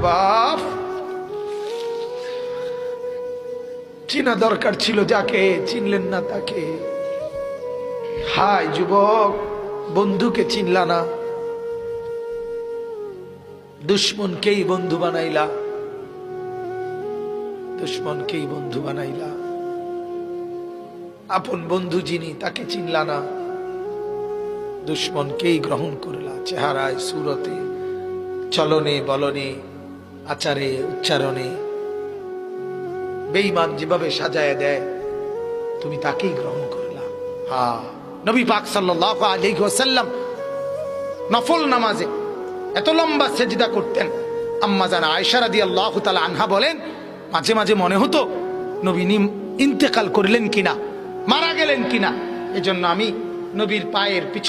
বাপ, চিনা দরকার ছিল যাকে, চিনলেন না তাকে। হায় যুবক, বন্ধুকে চিনলা না, দুশ্মনকেই বন্ধু বানাইলা, দুশ্মনকেই বন্ধু বানাইলা। আপন বন্ধু যিনি তাকে চিনলা না, দুশ্মনকেই গ্রহণ করলা। চেহারায়, সুরতে, চলনে বলনে, আচারে উচ্চারণে বেঈমান যেভাবে সাজায় দেয়, তুমি তাকেই গ্রহণ করলা। হ্যাঁ, নবী পাক সাল্লাল্লাহু আলাইহি ওয়াসাল্লাম নফল নামাজে এত লম্বা সেজদা করতেন। আম্মা জান আয়েশা রাদিয়াল্লাহু তাআলা আনহা বলেন, মাঝে মাঝে মনে হতো নবী ইন্তেকাল করলেন কিনা, মারা গেলেন কিনা। এজন্য আমি নবীর পায়ের পিছনে